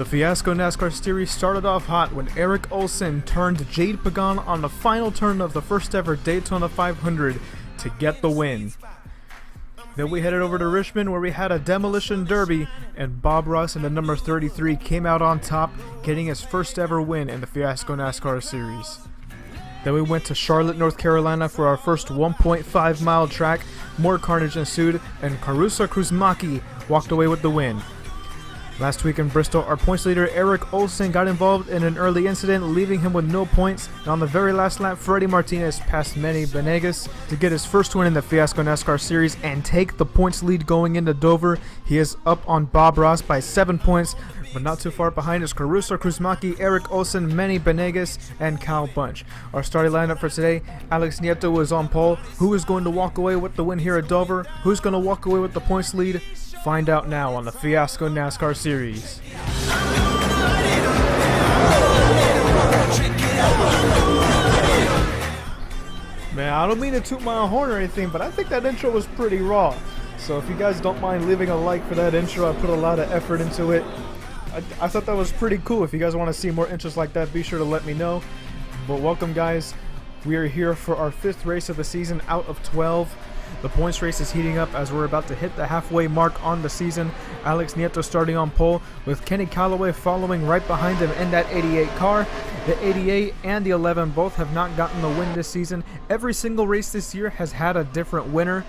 The Fiasco NASCAR series started off hot when Eric Olsen turned Jade Pagan on the final turn of the first ever Daytona 500 to get the win. Then we headed over to Richmond where we had a demolition derby and Bob Ross in the number 33 came out on top, getting his first ever win in the Fiasco NASCAR series. Then we went to Charlotte, North Carolina for our first 1.5 mile track. More carnage ensued and Karusa Kruzmaki walked away with the win. Last week in Bristol, our points leader Eric Olsen got involved in an early incident, leaving him with no points. And on the very last lap, Freddie Martinez passed Manny Benegas to get his first win in the Fiasco NASCAR series and take the points lead going into Dover. He is up on Bob Ross by 7 points, but not too far behind is Karusa Kruzmaki, Eric Olsen, Manny Benegas, and Kyle Bunch. Our starting lineup for today, Alex Nieto is on pole. Who is going to walk away with the win here at Dover? Who's going to walk away with the points lead? Find out now on the Fiasco NASCAR series. Man, I don't mean to toot my own horn or anything, but I think that intro was pretty raw. So if you guys don't mind leaving a like for that intro, I put a lot of effort into it. I thought that was pretty cool. If you guys want to see more intros like that, be sure to let me know. But welcome, guys. We are here for our 5th race of the season out of 12. The points race is heating up as we're about to hit the halfway mark on the season. Alex Nieto starting on pole with Kenny Callaway following right behind him in that 88 car. The 88 and the 11 both have not gotten the win this season. Every single race this year has had a different winner.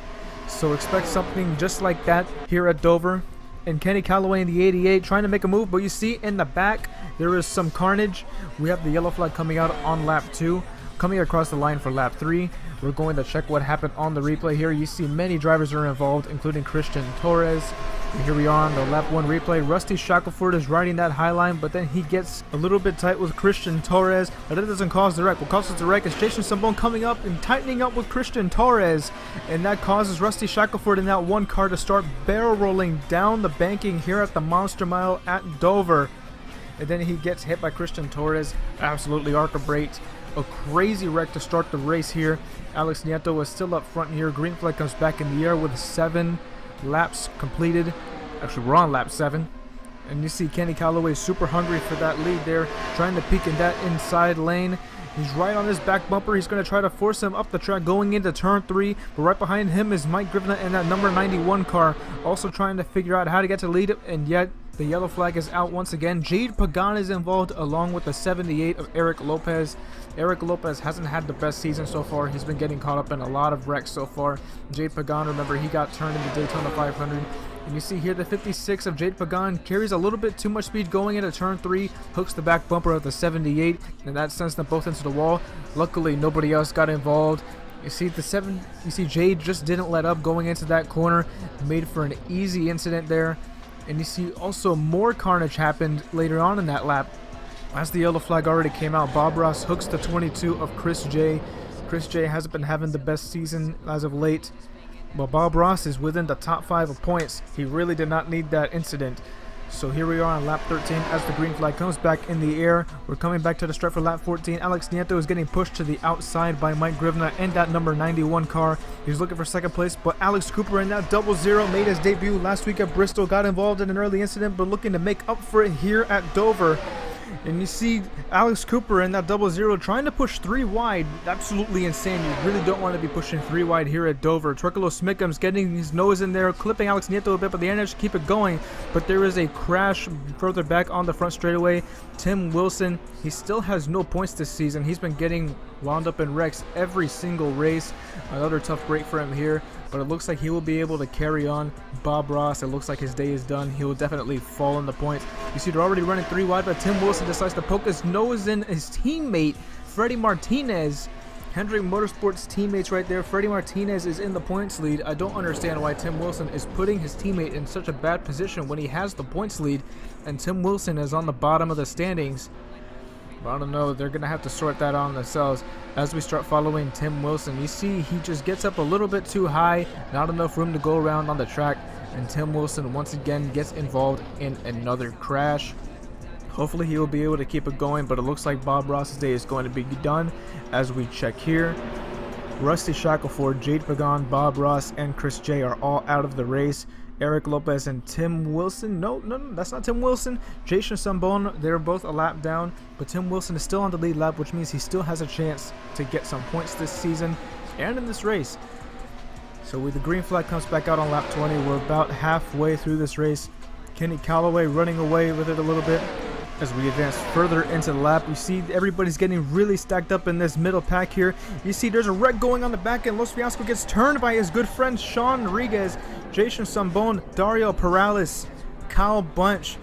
So expect something just like that here at Dover. And Kenny Callaway in the 88 trying to make a move, but you see in the back there is some carnage. We have the yellow flag coming out on lap 2. Coming across the line for lap 3, we're going to check what happened on the replay here. You see many drivers are involved, including Christian Torres. And here we are on the lap 1 replay. Rusty Shackelford is riding that high line, but then he gets a little bit tight with Christian Torres, but that doesn't cause the wreck. What causes the wreck is Jason Sambon coming up and tightening up with Christian Torres, and that causes Rusty Shackelford in that one car to start barrel rolling down the banking here at the Monster Mile at Dover. And then he gets hit by Christian Torres, absolutely arc-a-brate. A crazy wreck to start the race here. Alex Nieto is still up front here. Green flag comes back in the air with 7 laps completed. Actually, we're on lap 7. And you see Kenny Callaway super hungry for that lead there, trying to peek in that inside lane. He's right on his back bumper. He's going to try to force him up the track going into turn 3. But right behind him is Mike Grivna in that number 91 car, also trying to figure out how to get to lead. And yet the yellow flag is out once again. Jade Pagan is involved along with the 78 of Eric Lopez. Eric Lopez hasn't had the best season so far. He's been getting caught up in a lot of wrecks so far. Jade Pagan, remember, he got turned in the Daytona 500. And you see here the 56 of Jade Pagan carries a little bit too much speed going into turn 3, hooks the back bumper of the 78, and that sends them both into the wall. Luckily, nobody else got involved. You see Jade just didn't let up going into that corner, made for an easy incident there. And you see also more carnage happened later on in that lap. As the yellow flag already came out, Bob Ross hooks the 22 of Chris J. Chris J hasn't been having the best season as of late, but Bob Ross is within the top 5 of points. He really did not need that incident. So here we are on lap 13 as the green flag comes back in the air. We're coming back to the start for lap 14. Alex Nieto is getting pushed to the outside by Mike Grivna and that number 91 car. He's looking for second place, but Alex Cooper in that 00 made his debut last week at Bristol, got involved in an early incident, but looking to make up for it here at Dover. And you see Alex Cooper in that 00 trying to push 3 wide. Absolutely insane. You really don't want to be pushing 3 wide here at Dover. Turkalo Smickham's getting his nose in there, clipping Alex Nieto a bit, but they managed to keep it going. But there is a crash further back on the front straightaway. Tim Wilson, he still has no points this season. He's been getting wound up in wrecks every single race. Another tough break for him here, but it looks like he will be able to carry on. Bob Ross, it looks like his day is done. He will definitely fall in the points. You see they're already running 3 wide, but Tim Wilson decides to poke his nose in his teammate, Freddie Martinez. Hendrick Motorsports teammates right there. Freddie Martinez is in the points lead. I don't understand why Tim Wilson is putting his teammate in such a bad position when he has the points lead, and Tim Wilson is on the bottom of the standings. I don't know, they're going to have to sort that out themselves as we start following Tim Wilson. You see he just gets up a little bit too high, not enough room to go around on the track, and Tim Wilson once again gets involved in another crash. Hopefully he will be able to keep it going, but it looks like Bob Ross's day is going to be done as we check here. Rusty Shackelford, Jade Pagan, Bob Ross, and Chris J are all out of the race. Eric Lopez and Tim Wilson. No, that's not Tim Wilson. Jason Sambon, they're both a lap down, but Tim Wilson is still on the lead lap, which means he still has a chance to get some points this season and in this race. So with the green flag comes back out on lap 20, we're about halfway through this race. Kenny Callaway running away with it a little bit. As we advance further into the lap, you see everybody's getting really stacked up in this middle pack here. You see there's a wreck going on the back end. Los Fiasco gets turned by his good friend Sean Rodriguez, Jason Sambon, Dario Perales, Kyle Bunch.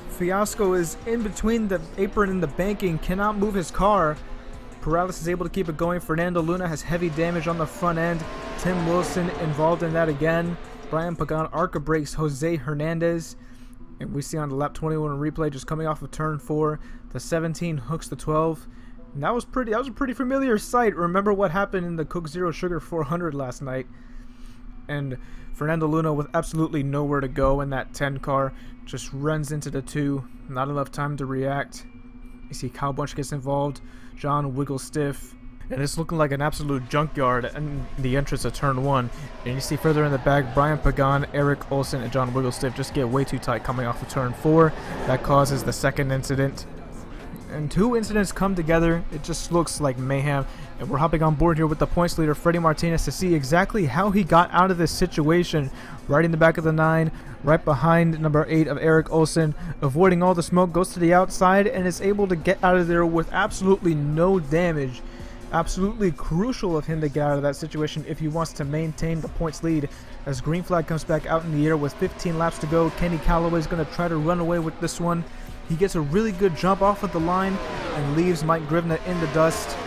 Fiasco is in between the apron and the banking, cannot move his car. Perales is able to keep it going. Fernando Luna has heavy damage on the front end. Tim Wilson involved in that again. Brian Pagan arca brakes Jose Hernandez. And we see on the lap 21 replay, just coming off of turn 4, the 17 hooks the 12. And that was a pretty familiar sight. Remember what happened in the Coke Zero Sugar 400 last night. And Fernando Luna with absolutely nowhere to go in that 10 car just runs into the 2. Not enough time to react. You see Kyle Bunch gets involved. John wiggles stiff. And it's looking like an absolute junkyard in the entrance of turn 1. And you see further in the back, Brian Pagan, Eric Olsen, and John Wigglestiff just get way too tight coming off of turn 4. That causes the second incident. And 2 incidents come together. It just looks like mayhem. And we're hopping on board here with the points leader, Freddie Martinez, to see exactly how he got out of this situation. Right in the back of the 9, right behind number 8 of Eric Olsen, avoiding all the smoke, goes to the outside, and is able to get out of there with absolutely no damage. Absolutely crucial of him to get out of that situation if he wants to maintain the points lead. As green flag comes back out in the air with 15 laps to go, Kenny Callaway is going to try to run away with this one. He gets a really good jump off of the line and leaves Mike Grivna in the dust.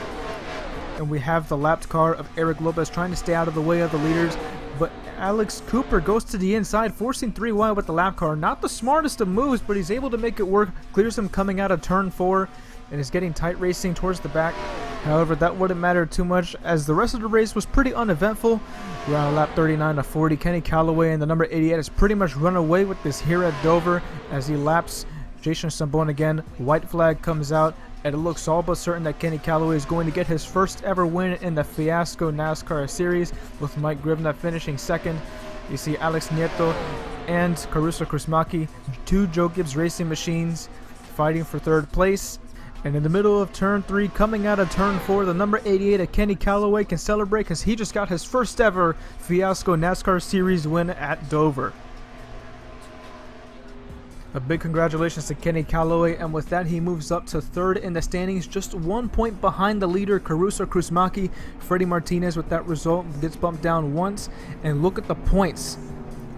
And we have the lapped car of Eric Lopez trying to stay out of the way of the leaders, but Alex Cooper goes to the inside, forcing 3 wide with the lap car. Not the smartest of moves, but he's able to make it work. Clears him coming out of turn 4 and is getting tight racing towards the back. However, that wouldn't matter too much as the rest of the race was pretty uneventful. Around lap 39 to 40, Kenny Callaway and the number 88 has pretty much run away with this here at Dover as he laps Jason Sambon again. White flag comes out, and it looks all but certain that Kenny Callaway is going to get his first ever win in the Fiasco NASCAR series, with Mike Grivna finishing second. You see Alex Nieto and Caruso Krusmaki, 2 Joe Gibbs racing machines, fighting for 3rd place. And in the middle of turn 3, coming out of turn 4, the number 88 of Kenny Callaway can celebrate because he just got his first ever Fiasco NASCAR Series win at Dover. A big congratulations to Kenny Callaway, and with that he moves up to 3rd in the standings, just 1 point behind the leader Caruso Krusmaki. Freddie Martinez with that result gets bumped down once, and look at the points.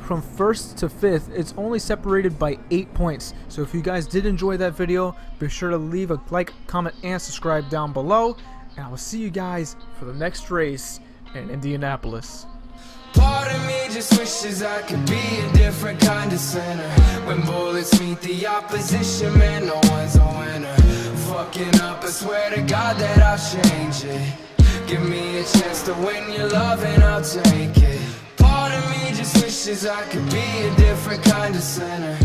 From 1st to 5th, it's only separated by 8 points. So if you guys did enjoy that video, be sure to leave a like, comment, and subscribe down below. And I will see you guys for the next race in Indianapolis. Part of me just wishes I could be a different kind of sinner. When bullets meet the opposition, man, no one's a winner. Fucking up, I swear to God that I'll change it. Give me a chance to win your love and I'll take it. Part of me just wishes I could be a different kind of sinner.